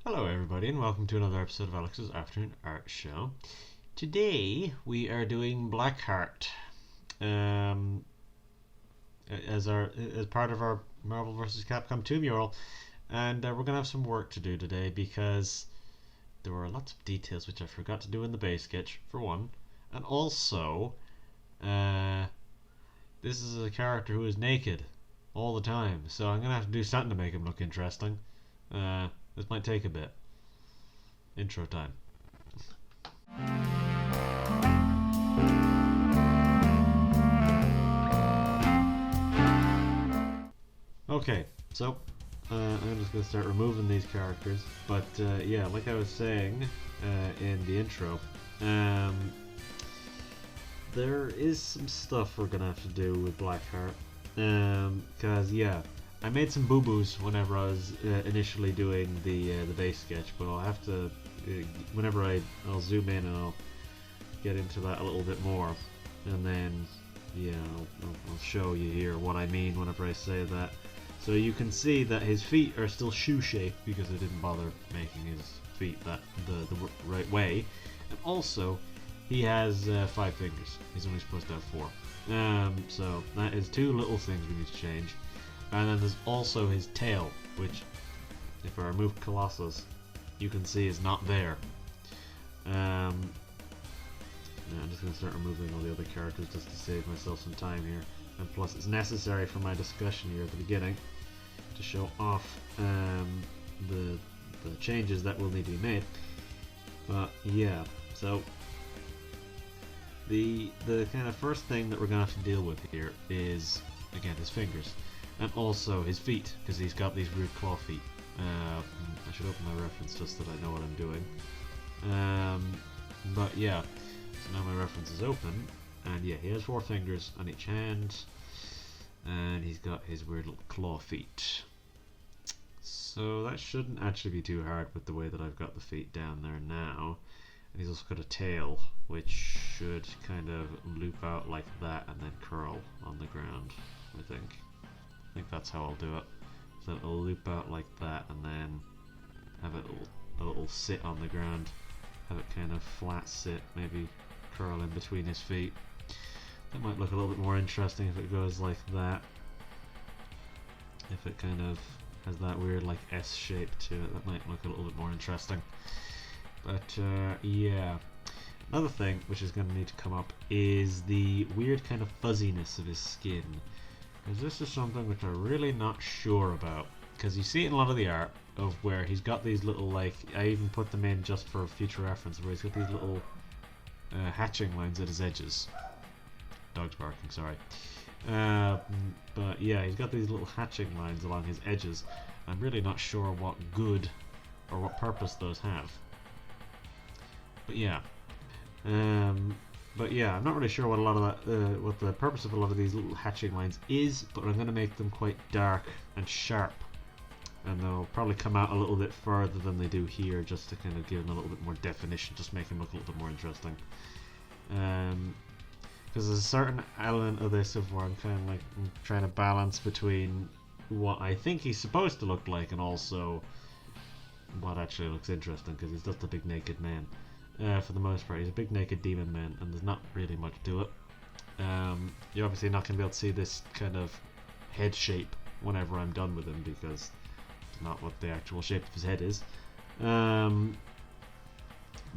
Hello everybody and welcome to another episode of Alex's Afternoon Art Show. Today we are doing Blackheart as part of our Marvel vs. Capcom 2 mural, and we're gonna have some work to do today because there were lots of details which I forgot to do in the base sketch for one, and also this is a character who is naked all the time, so I'm gonna have to do something to make him look interesting. This might take a bit. Intro time. Okay, so I'm just going to start removing these characters. But yeah, like I was saying in the intro, there is some stuff we're going to have to do with Blackheart. Because, yeah, I made some boo-boos whenever I was initially doing the base sketch, but I'll have to, whenever I'll zoom in and I'll get into that a little bit more, and then yeah, I'll show you here what I mean whenever I say that. So you can see that his feet are still shoe-shaped because I didn't bother making his feet the right way, and also he has 5 fingers. He's only supposed to have 4. So that is 2 little things we need to change. And then there's also his tail, which, if I remove Colossus, you can see is not there. Yeah, I'm just going to start removing all the other characters just to save myself some time here. And plus it's necessary for my discussion here at the beginning to show off the changes that will need to be made. But yeah, so the kind of first thing that we're going to have to deal with here is, again, his fingers. And also his feet, because he's got these weird claw feet. I should open my reference just so that I know what I'm doing. But yeah, so now my reference is open, and yeah, he has 4 fingers on each hand, and he's got his weird little claw feet. So that shouldn't actually be too hard with the way that I've got the feet down there now. And he's also got a tail, which should kind of loop out like that and then curl on the ground, I think. I think that's how I'll do it. So it'll loop out like that and then have it a little sit on the ground. Have it kind of flat sit, maybe curl in between his feet. That might look a little bit more interesting if it goes like that. If it kind of has that weird like S shape to it, that might look a little bit more interesting. But yeah. Another thing which is going to need to come up is the weird kind of fuzziness of his skin. Because this is something which I'm really not sure about. Because you see it in a lot of the art of where he's got these little, like, I even put them in just for future reference, where he's got these little hatching lines at his edges. Dog's barking, sorry. But yeah, he's got these little hatching lines along his edges. I'm really not sure what good or what purpose those have. But yeah. But yeah, I'm not really sure what a lot of that, what the purpose of a lot of these little hatching lines is, but I'm going to make them quite dark and sharp, and they'll probably come out a little bit further than they do here, just to kind of give them a little bit more definition, just make them look a little bit more interesting. Because there's a certain element of this of where I'm kind of like trying to balance between what I think he's supposed to look like and also what actually looks interesting, because he's just a big naked man. For the most part, he's a big naked demon man, and there's not really much to it. You're obviously not going to be able to see this kind of head shape whenever I'm done with him, because it's not what the actual shape of his head is.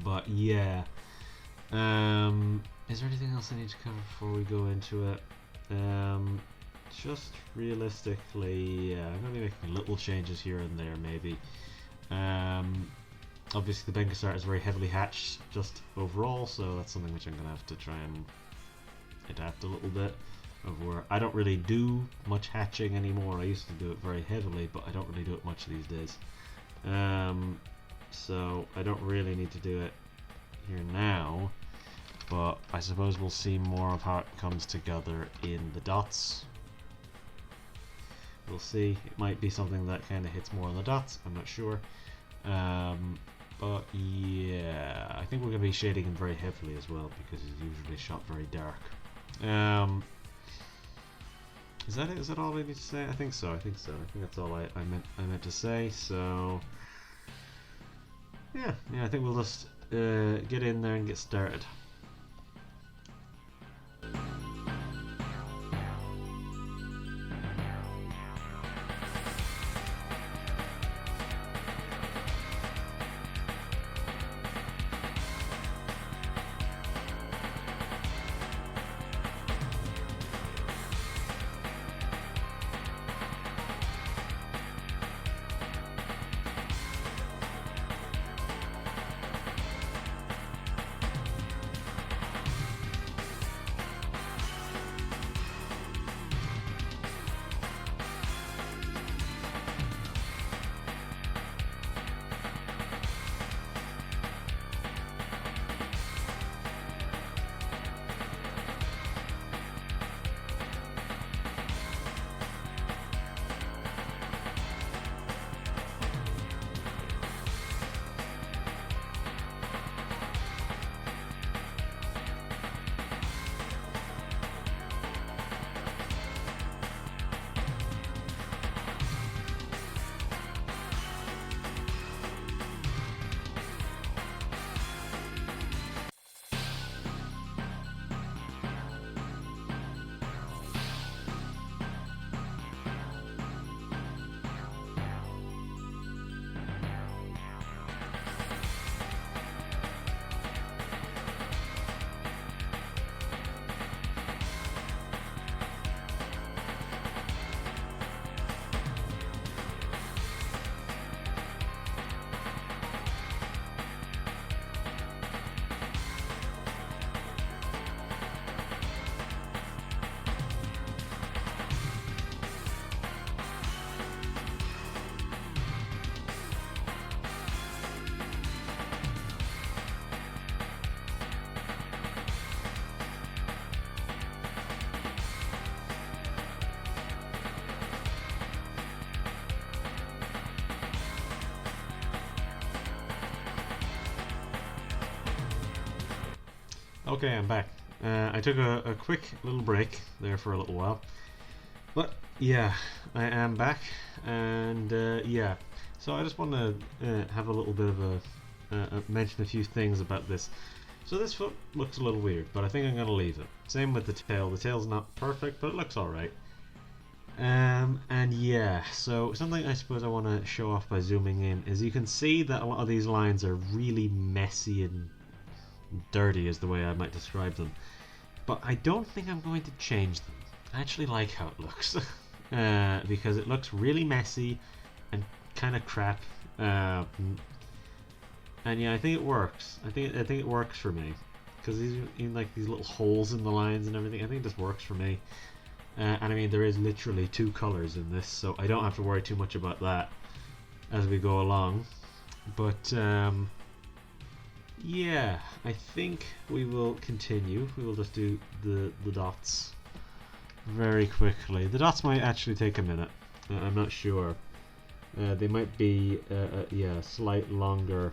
But yeah. Is there anything else I need to cover before we go into it? Just realistically, yeah, I'm going to be making little changes here and there, maybe. Obviously the Blackheart is very heavily hatched just overall, so that's something which I'm going to have to try and adapt a little bit. Of where I don't really do much hatching anymore. I used to do it very heavily, but I don't really do it much these days. So I don't really need to do it here now, but I suppose we'll see more of how it comes together in the dots. We'll see. It might be something that kind of hits more on the dots, I'm not sure. But yeah, I think we're going to be shading him very heavily as well, because he's usually shot very dark. Is that it? Is that all I need to say? I think so. I think that's all I meant to say. So yeah, I think we'll just get in there and get started. Okay, I'm back. I took a quick little break there for a little while. But yeah, I am back, and yeah, so I just want to have a little bit of mention a few things about this. So this foot looks a little weird, but I think I'm going to leave it. Same with the tail. The tail's not perfect, but it looks alright. And yeah, so something I suppose I want to show off by zooming in is you can see that a lot of these lines are really messy and dirty is the way I might describe them. But I don't think I'm going to change them. I actually like how it looks because it looks really messy and kind of crap. And yeah, I think it works. I think it works for me because these like these little holes in the lines and everything. I think this works for me. And I mean, there is literally 2 colors in this, so I don't have to worry too much about that as we go along. But yeah, I think we will continue. We will just do the dots very quickly. The dots might actually take a minute. I'm not sure. They might be yeah, a slight longer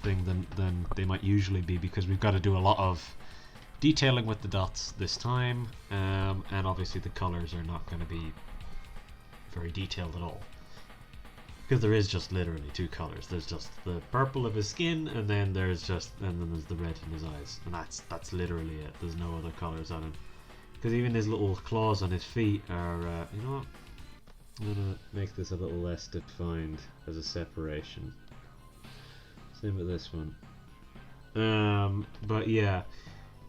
thing than they might usually be because we've got to do a lot of detailing with the dots this time, and obviously the colors are not going to be very detailed at all because there is just literally 2 colors. There's just the purple of his skin, and then there's the red in his eyes, and that's literally it. There's no other colors on him because even his little claws on his feet are you know what, I'm gonna make this a little less defined as a separation. Same with this one. But yeah,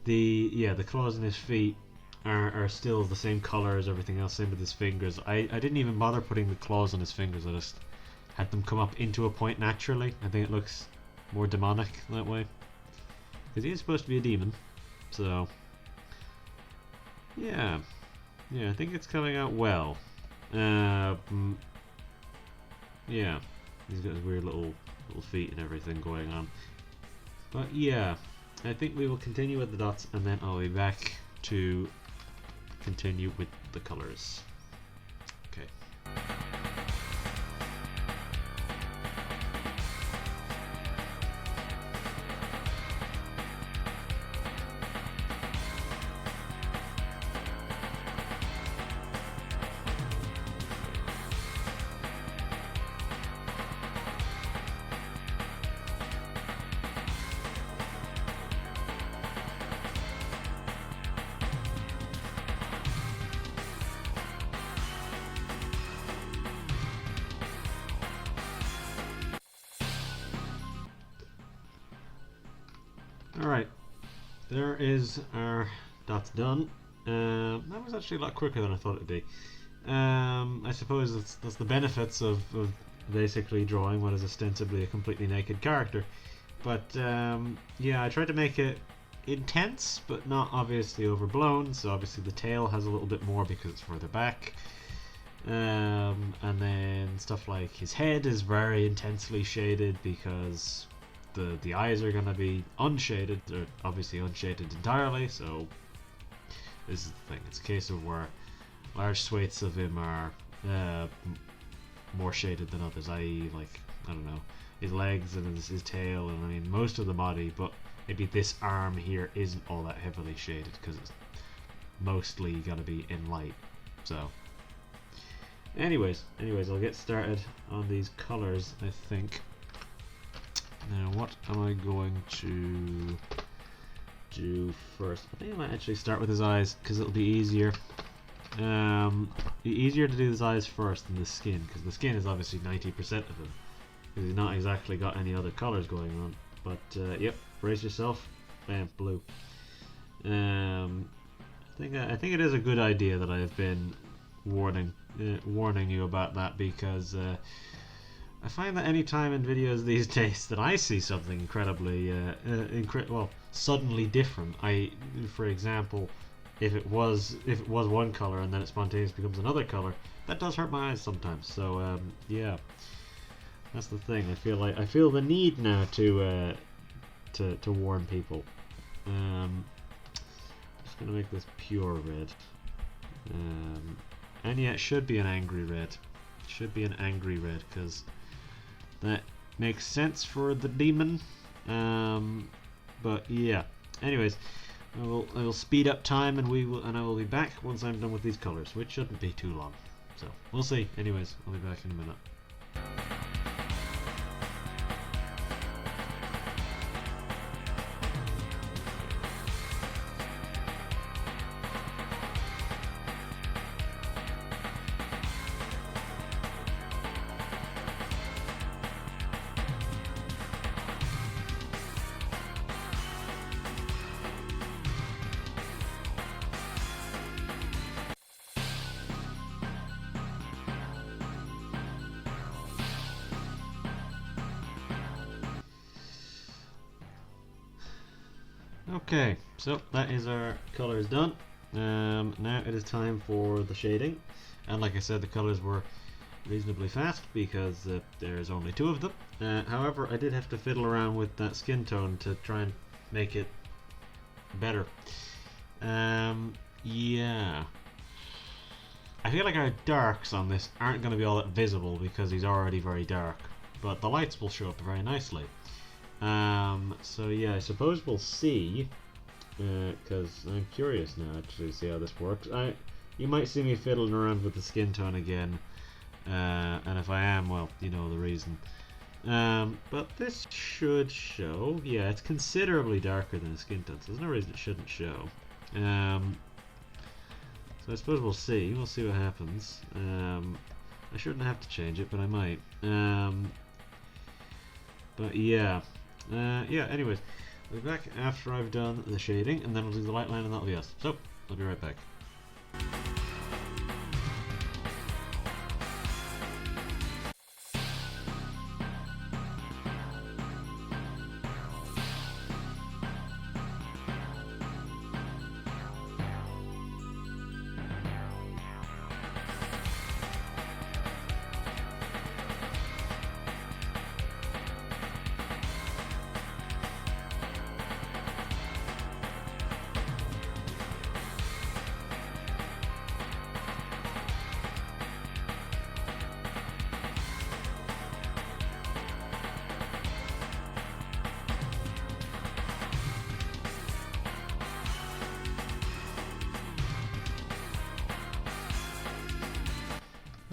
the claws in his feet are still the same color as everything else. Same with his fingers. I didn't even bother putting the claws on his fingers. I just had them come up into a point naturally. I think it looks more demonic that way because he is supposed to be a demon. So yeah, I think it's coming out well. Yeah, he's got his weird little feet and everything going on. But yeah, I think we will continue with the dots, and then I'll be back to continue with the colors. Okay. Alright, there is our dots done. That was actually a lot quicker than I thought it'd be. I suppose that's the benefits of basically drawing what is ostensibly a completely naked character. But yeah, I tried to make it intense, but not obviously overblown. So obviously the tail has a little bit more because it's further back. And then stuff like his head is very intensely shaded because the eyes are going to be unshaded. They're obviously unshaded entirely, so this is the thing. It's a case of where large swathes of him are more shaded than others, i.e. like, I don't know, his legs and his tail, and I mean most of the body, but maybe this arm here isn't all that heavily shaded because it's mostly going to be in light. So anyways, I'll get started on these colors, I think. Now, what am I going to do first? I think I might actually start with his eyes because it'll be easier. Be easier to do his eyes first than the skin, because the skin is obviously 90% of him. Because he's not exactly got any other colors going on. But yep, brace yourself. Bam, blue. I think it is a good idea that I have been warning you about that, because I find that any time in videos these days that I see something incredibly, suddenly different. For example, if it was one color and then it spontaneously becomes another color, that does hurt my eyes sometimes. So yeah, that's the thing. I feel the need now to warn people. I'm just gonna make this pure red. And yeah, it should be an angry red. It should be an angry red because that makes sense for the demon. But yeah. Anyways, I will speed up time, and I will be back once I'm done with these colors, which shouldn't be too long. So we'll see. Anyways, I'll be back in a minute. Okay, so that is our colours done. Now it is time for the shading, and like I said, the colours were reasonably fast because there's only 2 of them. However, I did have to fiddle around with that skin tone to try and make it better. Yeah, I feel like our darks on this aren't going to be all that visible because he's already very dark, but the lights will show up very nicely. So yeah, I suppose we'll see, because I'm curious now actually to see how this works. You might see me fiddling around with the skin tone again, and if I am, well, you know the reason. But this should show. Yeah, it's considerably darker than the skin tone, so there's no reason it shouldn't show. So I suppose we'll see. We'll see what happens. I shouldn't have to change it, but I might. But yeah. Yeah, anyways, I'll be back after I've done the shading, and then we'll do the light line, and that'll be us. So, I'll be right back.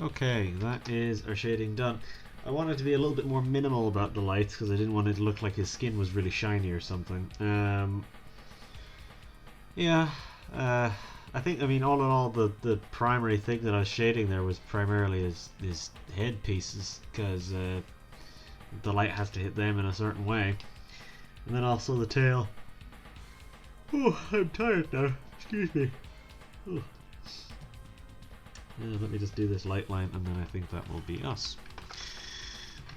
Okay, that is our shading done. I wanted to be a little bit more minimal about the lights because I didn't want it to look like his skin was really shiny or something. Yeah, I think, I mean, all in all, the primary thing that I was shading there was primarily his head pieces, because the light has to hit them in a certain way. And then also the tail. Oh, I'm tired now. Excuse me. Oh. Let me just do this light line, and then I think that will be us.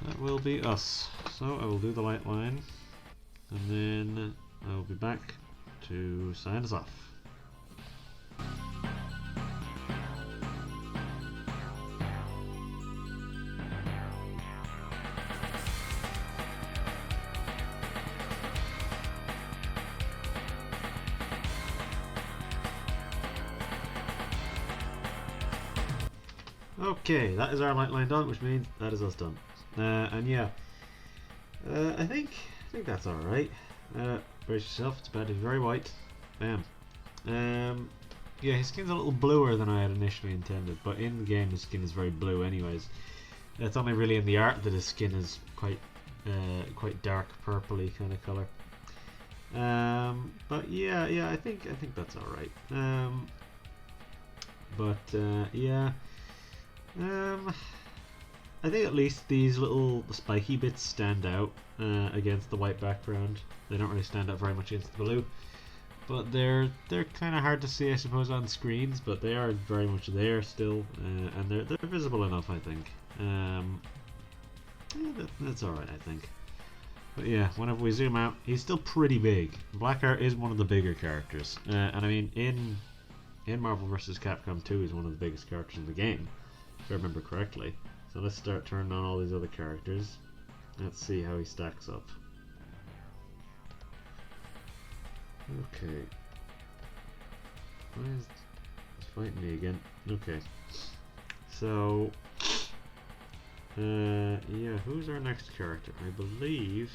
That will be us. So I will do the light line, and then I will be back to sign us off. Okay, that is our light line done, which means that is us done. And yeah, I think that's all right. Brace yourself. It's about to be very white. Bam. Yeah, his skin's a little bluer than I had initially intended, but in the game his skin is very blue, anyways. It's only really in the art that his skin is quite dark, purpley kind of color. But yeah, I think that's all right. Yeah. I think at least these little spiky bits stand out against the white background. They don't really stand out very much against the blue, but they're kind of hard to see, I suppose, on screens. But they are very much there still, and they're visible enough, I think. Yeah, that's all right, I think. But yeah, whenever we zoom out, he's still pretty big. Blackheart is one of the bigger characters, and I mean in Marvel vs. Capcom 2 is one of the biggest characters in the game, if I remember correctly. So let's start turning on all these other characters. Let's see how he stacks up. Okay. Why is it's fighting me again? Okay. So yeah, who's our next character? I believe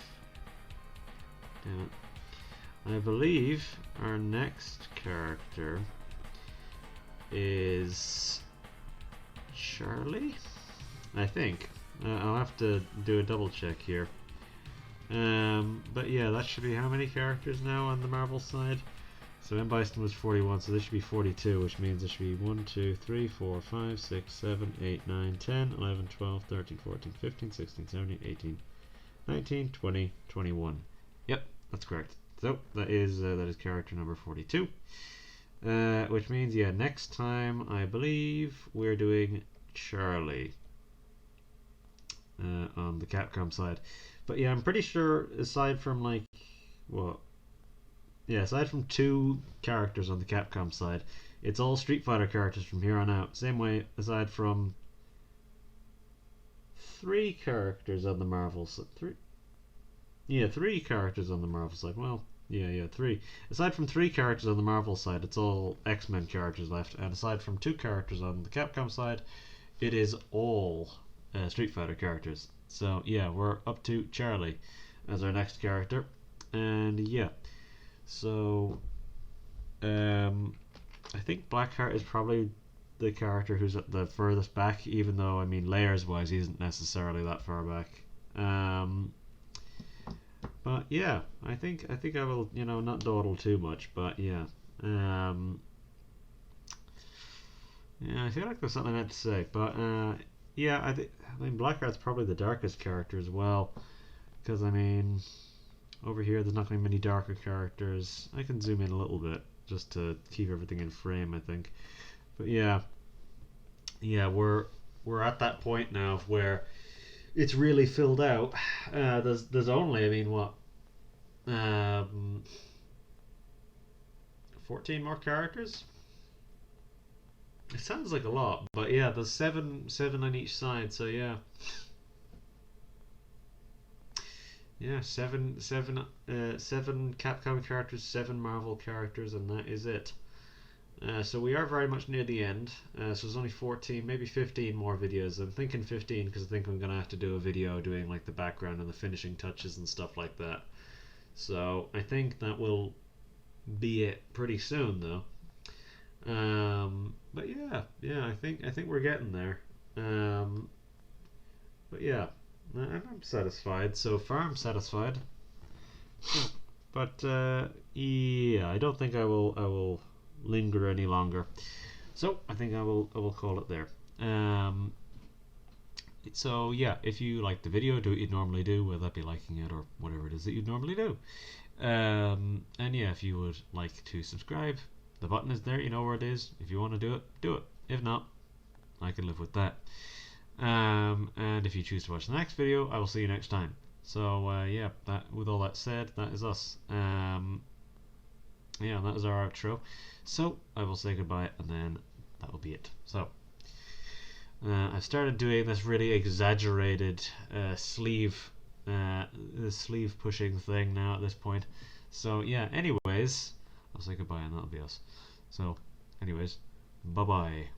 our next character is Charlie? I think. I'll have to do a double check here. But yeah, that should be how many characters now on the Marvel side? So M. Bison was 41, so this should be 42, which means there should be 1, 2, 3, 4, 5, 6, 7, 8, 9, 10, 11, 12, 13, 14, 15, 16, 17, 18, 19, 20, 21. Yep, that's correct. So that is character number 42. Which means, yeah, next time I believe we're doing Charlie on the Capcom side. But yeah, I'm pretty sure aside from aside from 2 characters on the Capcom side, it's all Street Fighter characters from here on out. Same way, aside from 3 characters on the Marvel side. 3 characters on the Marvel side. Well, yeah, 3. Aside from 3 characters on the Marvel side, it's all X-Men characters left. And aside from 2 characters on the Capcom side, it is all Street Fighter characters. So yeah, we're up to Charlie as our next character. And yeah, so I think Blackheart is probably the character who's at the furthest back, even though, I mean, layers wise he isn't necessarily that far back. But yeah, I think I will, not dawdle too much, but yeah. Yeah, I feel like there's something I meant to say, but yeah, I mean, Blackheart's probably the darkest character as well, because I mean, over here there's not going to be many darker characters. I can zoom in a little bit just to keep everything in frame, I think. But yeah, we're at that point now where it's really filled out. There's only, I mean, what, 14 more characters. It sounds like a lot, but yeah, there's seven on each side. So yeah, seven Capcom characters, 7 Marvel characters, and that is it. So we are very much near the end. So there's only 14, maybe 15 more videos. I'm thinking 15 because I think I'm gonna have to do a video doing like the background and the finishing touches and stuff like that. So I think that will be it pretty soon, though. But yeah, I think we're getting there. But yeah, I'm satisfied so far. I'm satisfied. But yeah, I don't think I will linger any longer. So I think I will call it there. So yeah, if you like the video, do what you'd normally do, whether that be liking it or whatever it is that you'd normally do. And yeah, if you would like to subscribe, the button is there. You know where it is. If you want to do it, do it. If not, I can live with that. And if you choose to watch the next video, I will see you next time. So yeah, that with all that said, that is us. Yeah, that is our outro. So I will say goodbye, and then that will be it. So I've started doing this really exaggerated sleeve pushing thing now at this point. So yeah, anyways, I'll say goodbye and that'll be us. So anyways, bye bye.